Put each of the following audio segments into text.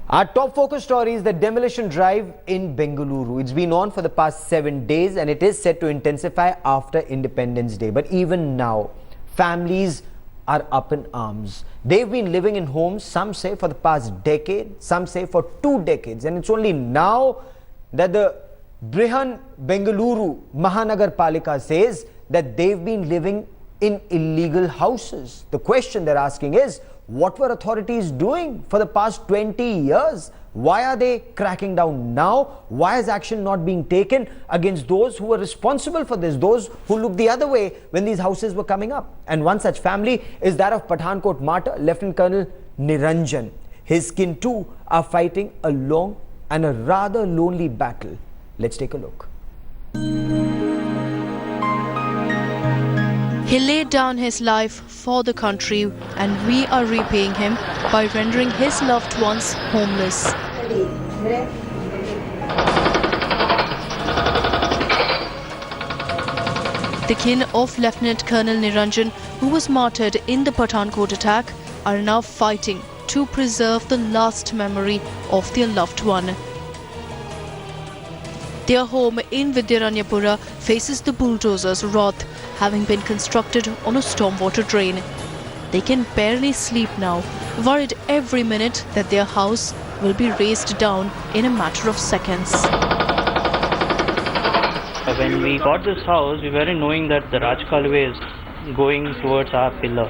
Our top focus story is the demolition drive in Bengaluru. It's been on for the past 7 days and it is set to intensify after Independence Day. But even now, families are up in arms. They've been living in homes, some say for the past decade, some say for 2 decades. And it's only now that the Brihan Bengaluru Mahanagar Palika says that they've been living in illegal houses. The question they're asking is, what were authorities doing for the past 20 years? Why are they cracking down now? Why is action not being taken against those who were responsible for this, those who looked the other way when these houses were coming up? And one such family is that of Pathankot Martyr, Lieutenant Col Nirnjan. His kin too are fighting a long and a rather lonely battle. Let's take a look. He laid down his life for the country and we are repaying him by rendering his loved ones homeless. The kin of Lieutenant Colonel Nirnjan, who was martyred in the Pathankot attack, are now fighting to preserve the last memory of their loved one. Their home in Vidyaranyapura faces the bulldozer's wrath, having been constructed on a stormwater drain. They can barely sleep now, worried every minute that their house will be razed down in a matter of seconds. When we got this house, we weren't knowing that the Raj Kaluwe is going towards our pillar.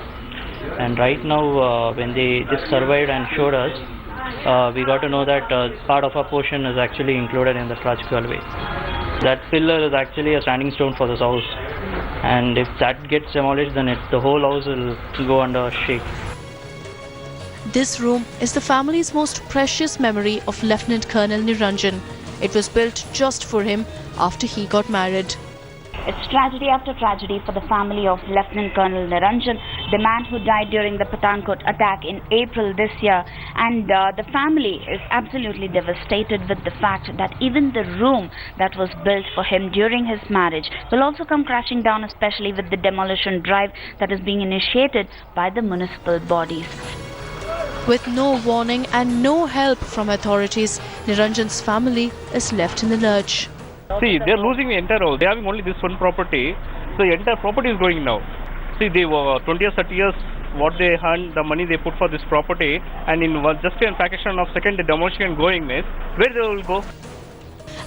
And right now, when they just surveyed and showed us, we got to know that part of our portion is actually included in the Raj Kaluwe. That pillar is actually a standing stone for this house. And if that gets demolished, then the whole house will go under shake. This room is the family's most precious memory of Lieutenant Colonel Nirnjan. It was built just for him after he got married. It's tragedy after tragedy for the family of Lieutenant Colonel Nirnjan, the man who died during the Pathankot attack in April this year. And the family is absolutely devastated with the fact that even the room that was built for him during his marriage will also come crashing down, especially with the demolition drive that is being initiated by the municipal bodies. With no warning and no help from authorities, Nirnjan's family is left in the lurch. See, they are losing the entire house. They are having only this one property, so the entire property is going now. See, they were 20 or 30 years, what they earned, the money they put for this property, and in just a fraction of a second, the demolition going is, where they will go?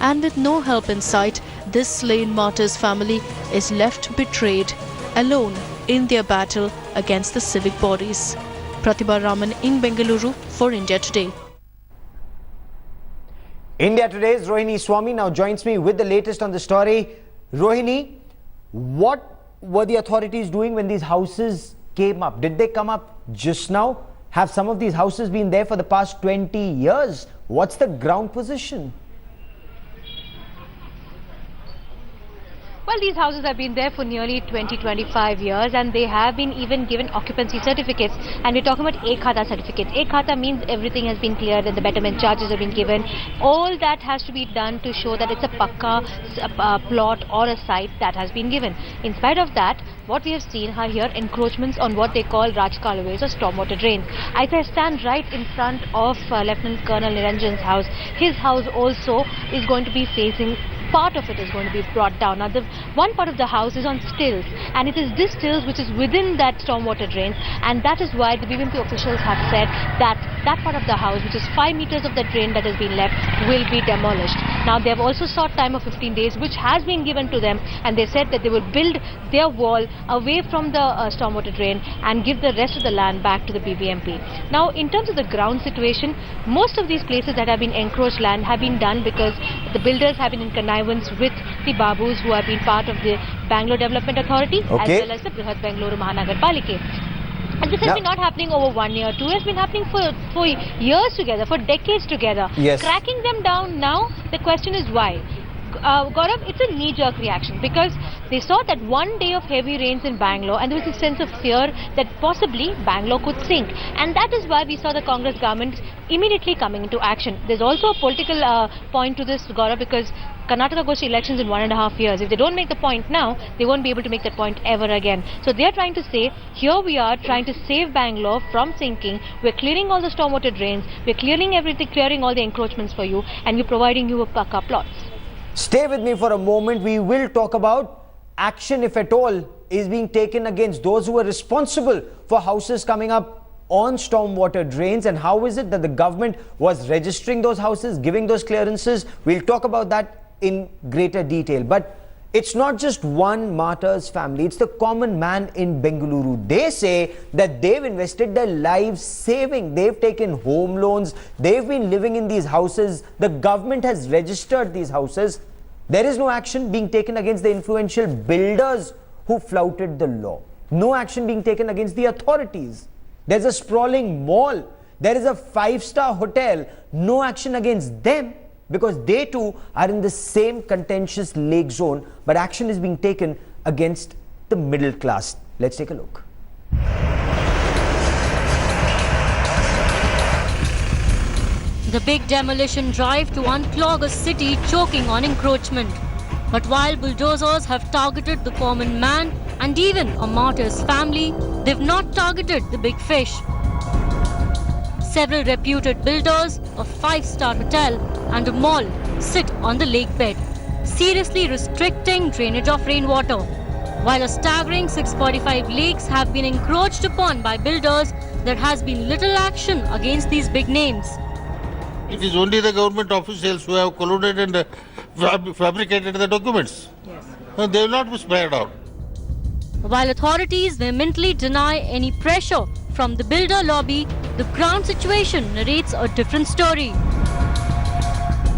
And with no help in sight, this slain martyr's family is left betrayed, alone in their battle against the civic bodies. Pratibha Raman in Bengaluru for India Today. India Today's Rohini Swami now joins me with the latest on the story. Rohini, what were the authorities doing when these houses came up? Did they come up just now? Have some of these houses been there for the past 20 years? What's the ground position? Well, these houses have been there for nearly 20-25 years and they have been even given occupancy certificates, and we're talking about Ekhata certificates. Ekhata means everything has been cleared and the betterment charges have been given. All that has to be done to show that it's a pakka plot or a site that has been given. In spite of that, what we have seen are here encroachments on what they call Raj Kaluways or stormwater drains. As I stand right in front of Lieutenant Colonel Nirnjan's house, his house also is going to be facing, part of it is going to be brought down. Now, the one part of the house is on stills, and it is this stills which is within that stormwater drain, and that is why the BBMP officials have said that that part of the house, which is 5 meters of the drain that has been left, will be demolished. Now, they have also sought time of 15 days, which has been given to them, and they said that they will build their wall away from the stormwater drain and give the rest of the land back to the BBMP. Now, in terms of the ground situation, most of these places that have been encroached land have been done because the builders have been in connivance with the Babus who have been part of the Bangalore Development Authority as well as the Bengaluru Mahanagar Palika. And this has been not happening over 1 year, 2 years, been happening for years together, for decades together. Yes. Cracking them down now, the question is why? Gaurav, it's a knee-jerk reaction because They saw that one day of heavy rains in Bangalore and there was a sense of fear that possibly Bangalore could sink. And that is why we saw the Congress government immediately coming into action. There's also a political point to this, Gaurav, because Karnataka goes to elections in 1.5 years. If they don't make the point now, they won't be able to make that point ever again. So they are trying to say, here we are trying to save Bangalore from sinking. We're clearing all the stormwater drains. We're clearing everything, clearing all the encroachments for you, and we're providing you with car plots. Stay with me for a moment. We will talk about action, if at all, is being taken against those who are responsible for houses coming up on stormwater drains, and how is it that the government was registering those houses, giving those clearances. We'll talk about that in greater detail. But it's not just one Martyr's family, it's the common man in Bengaluru. They say that they've invested their lives saving. They've taken home loans. They've been living in these houses. The government has registered these houses. There is no action being taken against the influential builders who flouted the law. No action being taken against the authorities. There's a sprawling mall. There is a 5-star hotel. No action against them, because they too are in the same contentious lake zone, but action is being taken against the middle class. Let's take a look. The big demolition drive to unclog a city choking on encroachment. But while bulldozers have targeted the common man and even a martyr's family, they've not targeted the big fish. Several reputed builders, a 5-star hotel and a mall sit on the lake bed, seriously restricting drainage of rainwater. While a staggering 645 lakes have been encroached upon by builders, there has been little action against these big names. It is only the government officials who have colluded and fabricated the documents. Yes. They will not be spared out. While authorities vehemently deny any pressure from the builder lobby, the ground situation narrates a different story.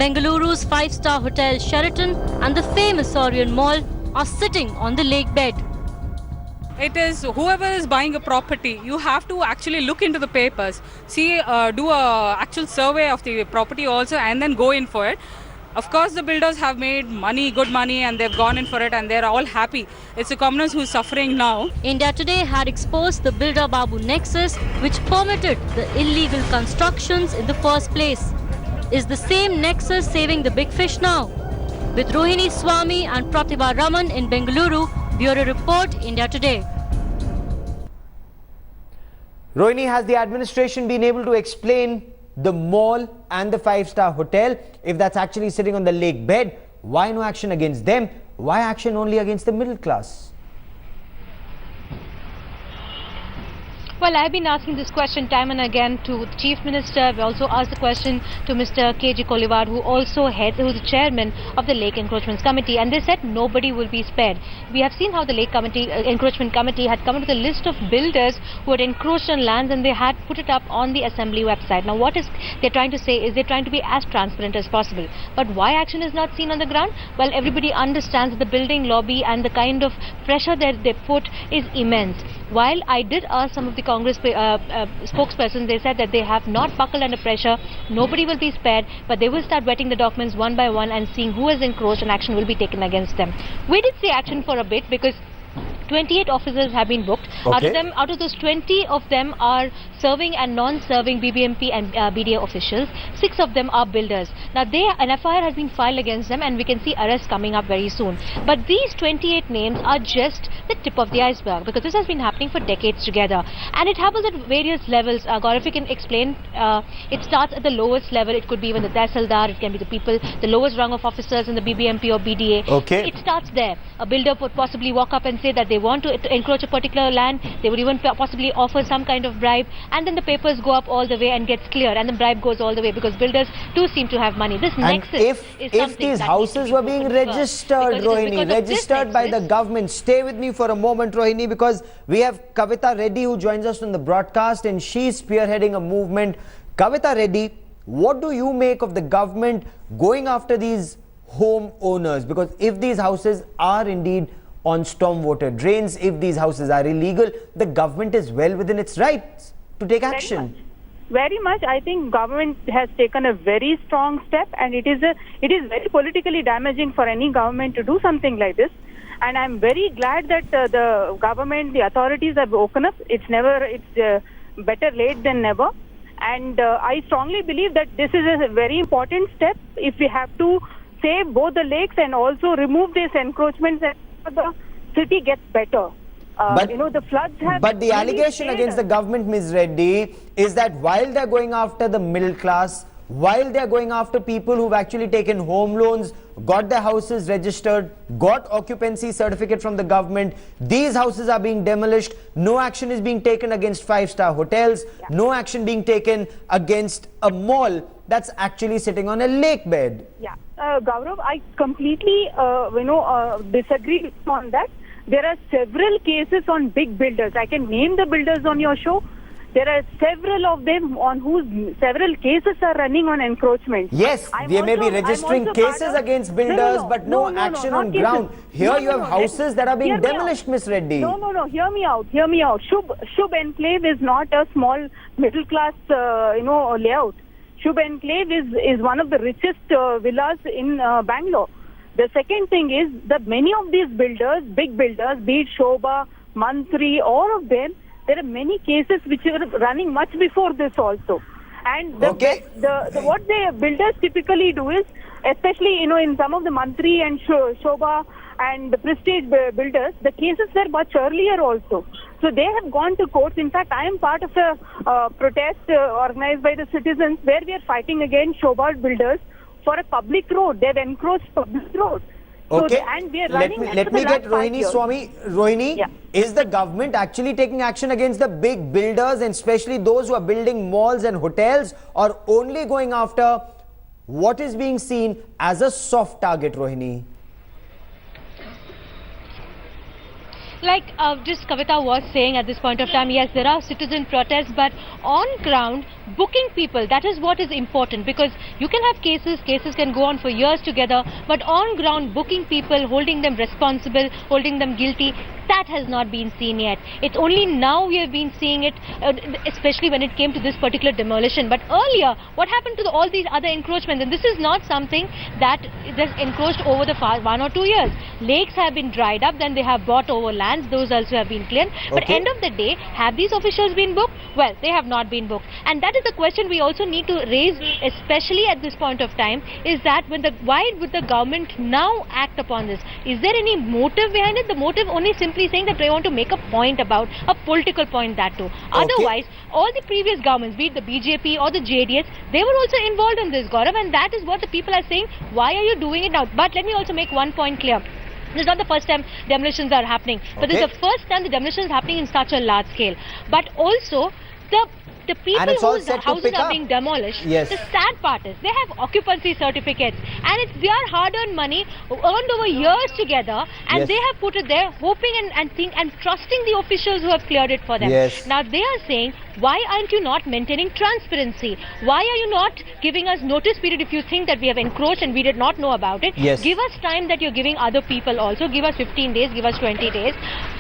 Bengaluru's 5-star hotel Sheraton and the famous Orion Mall are sitting on the lake bed. It is whoever is buying a property, you have to actually look into the papers, see, do a actual survey of the property also, and then go in for it. Of course, the builders have made money, good money, and they've gone in for it, and they're all happy. It's the commoners who's suffering now. India Today had exposed the Builder Babu nexus, which permitted the illegal constructions in the first place. Is the same nexus saving the big fish now? With Rohini Swami and Pratibha Raman in Bengaluru, Bureau Report, India Today. Rohini, has the administration been able to explain the mall and the 5-star hotel, if that's actually sitting on the lake bed? Why no action against them? Why action only against the middle class? Well, I've been asking this question time and again to the Chief Minister. We also asked the question to Mr. K.G. Koliwad, who is the chairman of the Lake Encroachments Committee, and they said nobody will be spared. We have seen how the Lake Encroachment Committee had come up with a list of builders who had encroached on lands, and they had put it up on the Assembly website. Now, what they're trying to say is they're trying to be as transparent as possible. But why action is not seen on the ground? Well, everybody understands that the building lobby and the kind of pressure that they put is immense. While I did ask some of the Congress spokespersons, they said that they have not buckled under pressure. Nobody will be spared, but they will start vetting the documents one by one and seeing who has encroached, and action will be taken against them. We did see action for a bit because 28 officers have been booked. Okay. Out of those, 20 of them are serving and non-serving BBMP and BDA officials. 6 of them are builders. Now, an FIR has been filed against them, and we can see arrests coming up very soon. But these 28 names are just the tip of the iceberg, because this has been happening for decades together. And it happens at various levels. Gaurav, if you can explain, it starts at the lowest level. It could be even the Tehsildar, it can be the people, the lowest rung of officers in the BBMP or BDA. Okay. It starts there. A builder would possibly walk up and say that they want to encroach a particular land. They would even possibly offer some kind of bribe, and then the papers go up all the way and gets clear, and the bribe goes all the way, because builders do seem to have money. This nexus is if these houses were being registered, Rohini, registered by the government. Stay with me for a moment, Rohini, because we have Kavita Reddy who joins us on the broadcast, and she's spearheading a movement. Kavita Reddy, what do you make of the government going after these home owners? Because if these houses are indeed on stormwater drains, if these houses are illegal, the government is well within its rights to take action. Very much. I think government has taken a very strong step, and it is very politically damaging for any government to do something like this. And I'm very glad that the government, the authorities have woken up. It's better late than never. And I strongly believe that this is a very important step if we have to save both the lakes and also remove these encroachments and the city gets better. The floods have... But the allegation against the government, Ms. Reddy, is that while they're going after the middle class, while they're going after people who've actually taken home loans, got their houses registered, got occupancy certificate from the government, these houses are being demolished, no action is being taken against five-star hotels, no action being taken against a mall that's actually sitting on a lake bed. Yeah, Gaurav, I completely, disagree on that. There are several cases on big builders. I can name the builders on your show. There are several of them on whose several cases are running on encroachment. Yes, they may be registering cases against builders, but no action on ground. Here you have houses that are being demolished, Ms. Reddy. No, hear me out. Shubh Enclave is not a small middle class, layout. Shubh Enclave is one of the richest villas in Bangalore. The second thing is that many of these builders, big builders, be it Shobha, Mantri, all of them, there are many cases which are running much before this also. And what the builders typically do is, especially in some of the Mantri and Shobha and the Prestige builders, the cases were much earlier also. So they have gone to courts. In fact, I am part of a protest organized by the citizens where we are fighting against Shobha builders for a public road. They have encroached public road. Okay, so, and we are running let me get Rohini Swami. Rohini, is the government actually taking action against the big builders and especially those who are building malls and hotels, or only going after what is being seen as a soft target, Rohini? Like just Kavita was saying at this point of time, yes, there are citizen protests, but on ground, booking people, that is what is important, because you can have cases can go on for years together, but on ground, booking people, holding them responsible, holding them guilty, that has not been seen yet. It's only now we have been seeing it, especially when it came to this particular demolition. But earlier, what happened to all these other encroachments? And this is not something that is encroached over the 1 or 2 years. Lakes have been dried up, then they have bought over lands, those also have been cleared. But end of the day, have these officials been booked? Well, they have not been booked. And that is the question we also need to raise, especially at this point of time, is that why would the government now act upon this? Is there any motive behind it? The motive only simply saying that they want to make a point about, a political point that too. Otherwise, all the previous governments, be it the BJP or the JDS, they were also involved in this, Gaurav, and that is what the people are saying. Why are you doing it now? But let me also make one point clear. This is not the first time demolitions are happening, but this is the first time the demolitions are happening in such a large scale. But also, the people whose houses are being demolished, the sad part is they have occupancy certificates and it's their hard-earned money earned over years together, and they have put it there hoping and trusting the officials who have cleared it for them. Now they are saying, why aren't you not maintaining transparency? Why are you not giving us notice period if you think that we have encroached and we did not know about it? Give us time that you're giving other people also. Give us 15 days, give us 20 days.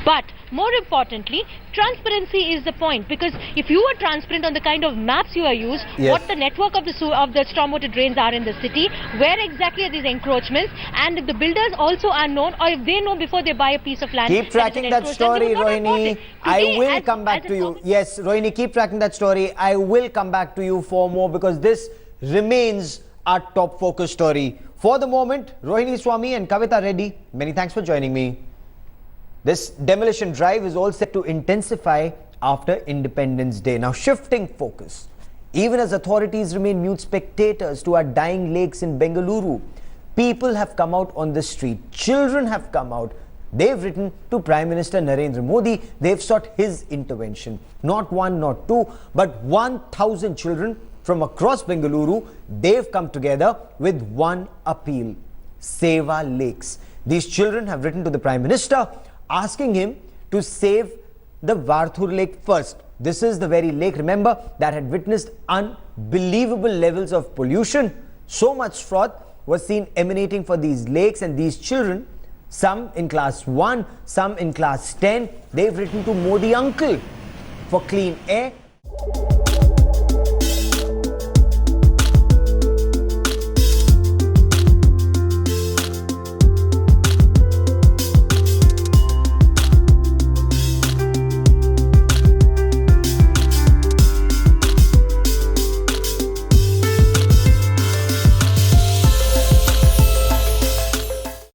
But more importantly, transparency is the point, because if you are transparent on the kind of maps you are used, what the network of the stormwater drains are in the city, where exactly are these encroachments, and if the builders also are known, or if they know before they buy a piece of land. Keep tracking that story, Rohini. I will come back to you. Yes, Rohini, keep tracking that story. I will come back to you for more, because this remains our top focus story. For the moment, Rohini Swami and Kavita Reddy, many thanks for joining me. This demolition drive is all set to intensify after Independence Day. Now, shifting focus, even as authorities remain mute spectators to our dying lakes in Bengaluru, people have come out on the street. Children have come out. They've written to Prime Minister Narendra Modi. They've sought his intervention. Not one, not two, but 1,000 children from across Bengaluru. They've come together with one appeal: save our lakes. These children have written to the Prime Minister asking him to save the Varthur lake first. This is the very lake, remember, that had witnessed unbelievable levels of pollution. So much froth was seen emanating for these lakes, and these children, some in class 1, some in class 10, they've written to Modi uncle for clean air.